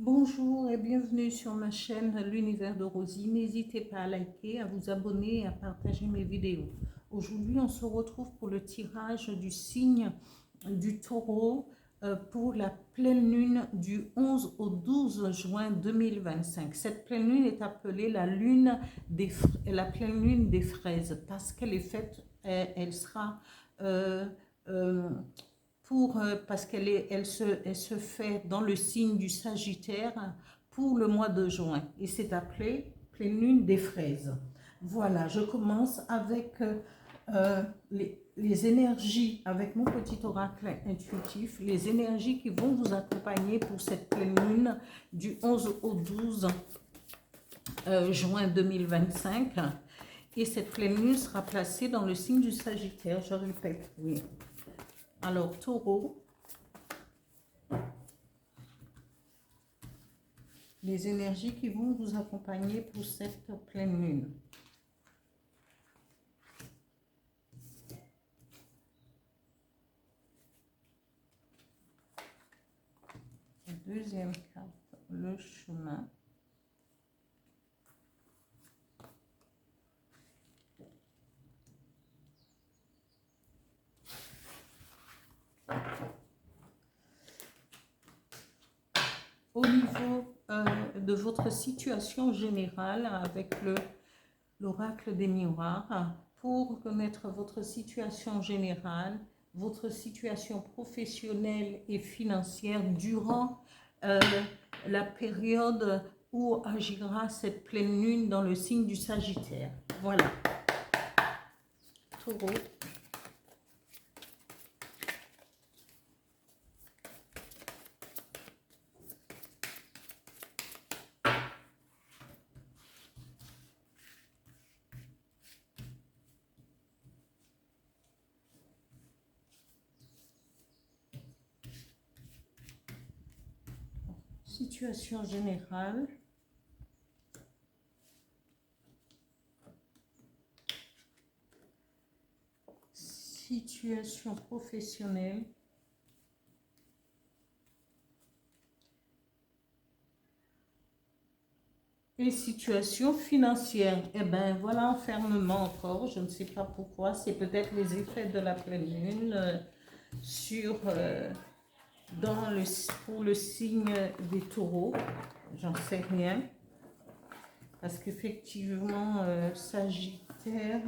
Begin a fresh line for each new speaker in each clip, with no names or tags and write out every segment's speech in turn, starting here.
Bonjour et bienvenue sur ma chaîne L'Univers de Rosie. N'hésitez pas à liker, à vous abonner et à partager mes vidéos. Aujourd'hui, on se retrouve pour le tirage du signe du Taureau pour la pleine lune du 11 au 12 juin 2025. Cette pleine lune est appelée la pleine lune des fraises parce qu'elle est faite, elle sera parce elle se fait dans le signe du Sagittaire pour le mois de juin et c'est appelé pleine lune des fraises. Voilà, je commence avec les énergies, avec mon petit oracle intuitif, les énergies qui vont vous accompagner pour cette pleine lune du 11 au 12 juin 2025. Et cette pleine lune sera placée dans le signe du Sagittaire, je répète, oui. Alors, Taureau, les énergies qui vont vous accompagner pour cette pleine lune. Deuxième carte, le chemin. Au niveau de votre situation générale avec l'oracle des miroirs, pour connaître votre situation générale, votre situation professionnelle et financière durant la période où agira cette pleine lune dans le signe du Sagittaire. Voilà. Taureau. Situation générale. Situation professionnelle. Et situation financière. Eh bien, voilà, enfermement encore. Je ne sais pas pourquoi. C'est peut-être les effets de la pleine lune pour le signe des taureaux. J'en sais rien. Parce qu'effectivement, Sagittaire,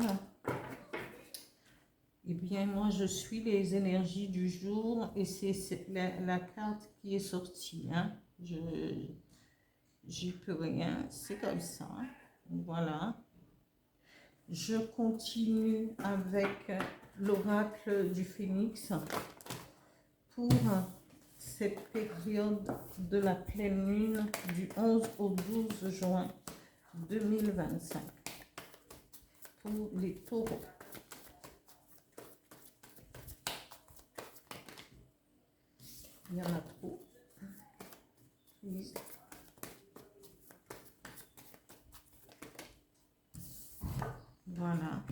eh bien, moi, je suis les énergies du jour et c'est la carte qui est sortie. Hein. J'y peux rien, c'est comme ça. Voilà. Je continue avec l'oracle du Phénix pour cette période de la pleine lune du 11 au 12 juin 2025 pour les taureaux. Il y en a trop. Oui. Voilà.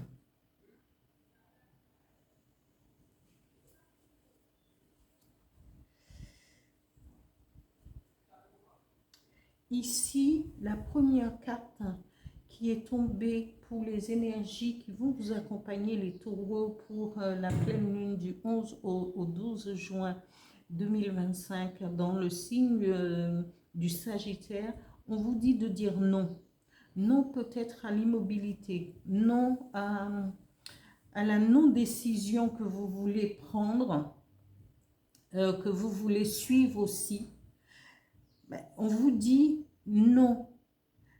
Ici, la première carte qui est tombée pour les énergies qui vont vous accompagner, les taureaux, pour la pleine lune du 11 au 12 juin 2025 dans le signe du Sagittaire, on vous dit de dire non. Non peut-être à l'immobilité, non à la non-décision que vous voulez prendre, que vous voulez suivre aussi. Ben, on vous dit non,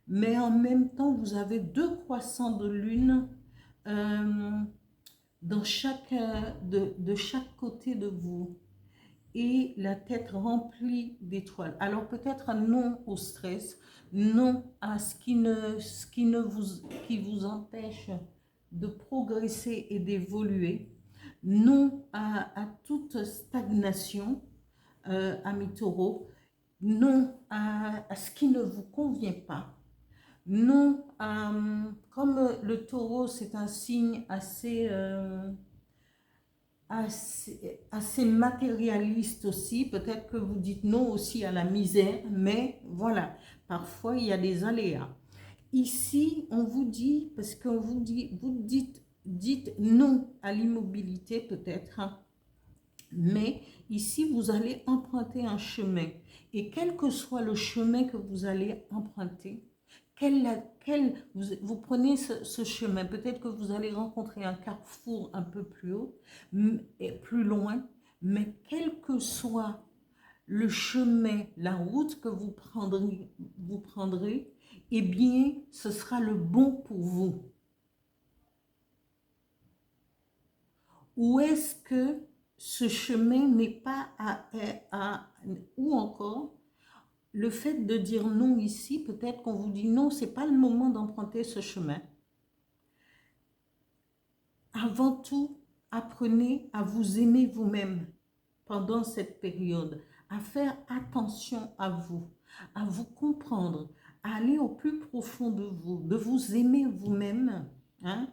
mais en même temps, vous avez deux croissants de lune de chaque côté de vous et la tête remplie d'étoiles. Alors peut-être un non au stress, non à qui vous empêche de progresser et d'évoluer, non à toute stagnation, amis taureaux, non à ce qui ne vous convient pas, non comme le taureau c'est un signe assez assez matérialiste aussi. Peut-être que vous dites non aussi à la misère, mais voilà, parfois il y a des aléas. Ici, on vous dit, parce qu'on vous dit, vous dites non à l'immobilité peut-être, hein, mais ici, vous allez emprunter un chemin. Et quel que soit le chemin que vous allez emprunter, vous prenez ce chemin, peut-être que vous allez rencontrer un carrefour un peu plus haut et plus loin, mais quel que soit le chemin, la route que vous prendrez, eh bien, ce sera le bon pour vous. Ou est-ce que ce chemin n'est pas ou encore le fait de dire non ici, peut-être qu'on vous dit non, c'est pas le moment d'emprunter ce chemin. Avant tout, apprenez à vous aimer vous-même pendant cette période, à faire attention à vous comprendre, à aller au plus profond de vous aimer vous-même, hein,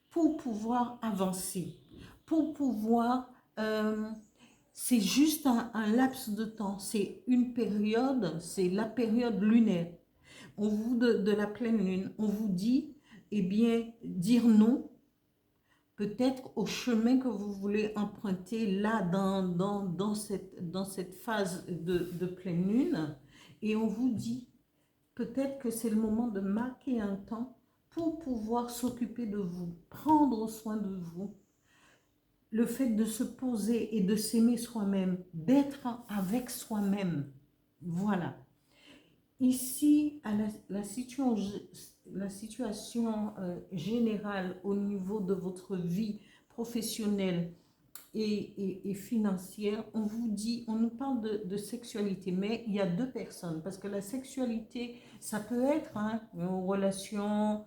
pour pouvoir avancer, pour pouvoir... c'est juste un laps de temps, c'est une période, c'est la période lunaire. On vous de la pleine lune, on vous dit, eh bien, dire non, peut-être au chemin que vous voulez emprunter là dans cette phase de pleine lune, et on vous dit, peut-être que c'est le moment de marquer un temps pour pouvoir s'occuper de vous, prendre soin de vous, le fait de se poser et de s'aimer soi-même, d'être avec soi-même. Voilà. Ici, à la situation générale au niveau de votre vie professionnelle et financière, on vous dit, on nous parle de sexualité, mais il y a deux personnes, parce que la sexualité, ça peut être une relation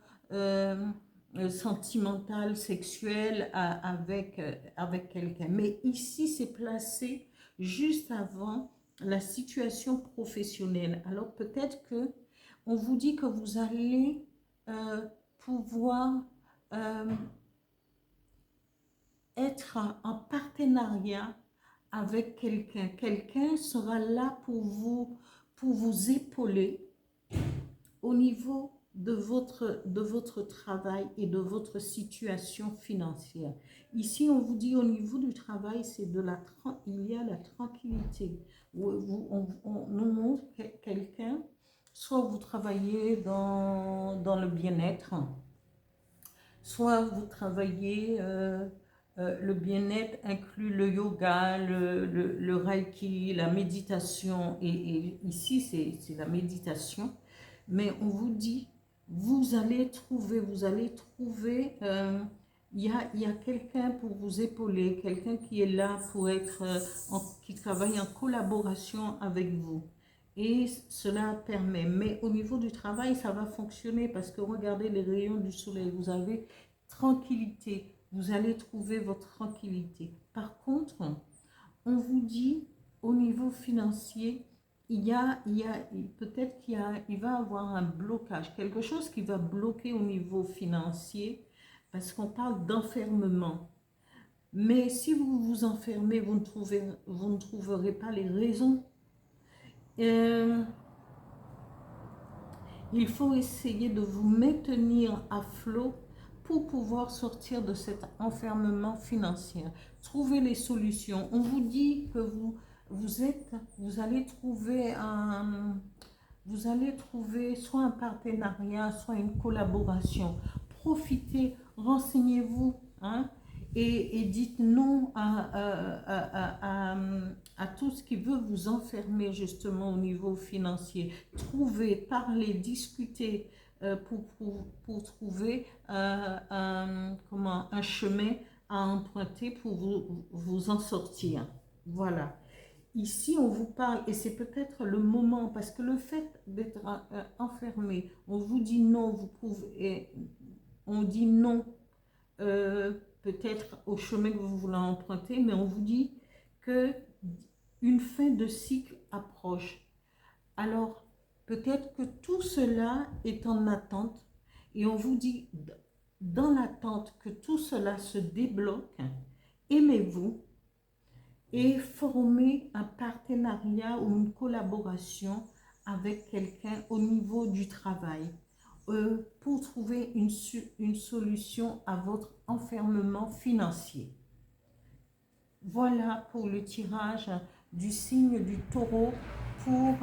sentimentale, sexuelle avec quelqu'un, mais ici, c'est placé juste avant la situation professionnelle. Alors peut-être que on vous dit que vous allez pouvoir euh, être en partenariat avec quelqu'un. Quelqu'un sera là pour vous épauler au niveau de votre travail et de votre situation financière. Ici, on vous dit au niveau du travail, c'est il y a la tranquillité. On nous montre quelqu'un, soit vous travaillez dans le bien-être, soit vous travaillez, le bien-être inclut le yoga, le reiki, la méditation, et ici c'est la méditation, mais on vous dit, vous allez trouver, il y a quelqu'un pour vous épauler, quelqu'un qui est là pour être, qui travaille en collaboration avec vous. Et cela permet, mais au niveau du travail, ça va fonctionner parce que regardez les rayons du soleil, vous avez tranquillité, vous allez trouver votre tranquillité. Par contre, on vous dit au niveau financier, peut-être il va avoir un blocage, quelque chose qui va bloquer au niveau financier parce qu'on parle d'enfermement. Mais si vous vous enfermez, vous ne trouverez pas les raisons. Il faut essayer de vous maintenir à flot pour pouvoir sortir de cet enfermement financier. Trouver les solutions. On vous dit que vous allez trouver soit un partenariat, soit une collaboration. Profitez, renseignez-vous, hein, et dites non à tout ce qui veut vous enfermer justement au niveau financier. Trouvez, parlez, discutez pour trouver un chemin à emprunter pour vous en sortir. Voilà. Ici, on vous parle, et c'est peut-être le moment, parce que le fait d'être enfermé, on vous dit non, on dit non peut-être au chemin que vous voulez emprunter, mais on vous dit que une fin de cycle approche. Alors, peut-être que tout cela est en attente, et on vous dit, dans l'attente que tout cela se débloque, aimez-vous et formez un partenariat ou une collaboration avec quelqu'un au niveau du travail pour trouver une solution à votre enfermement financier. Voilà pour le tirage du signe du Taureau pour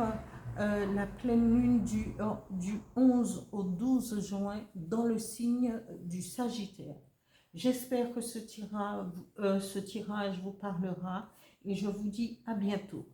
la pleine lune du 11 au 12 juin dans le signe du Sagittaire. J'espère que ce tirage vous parlera et je vous dis à bientôt.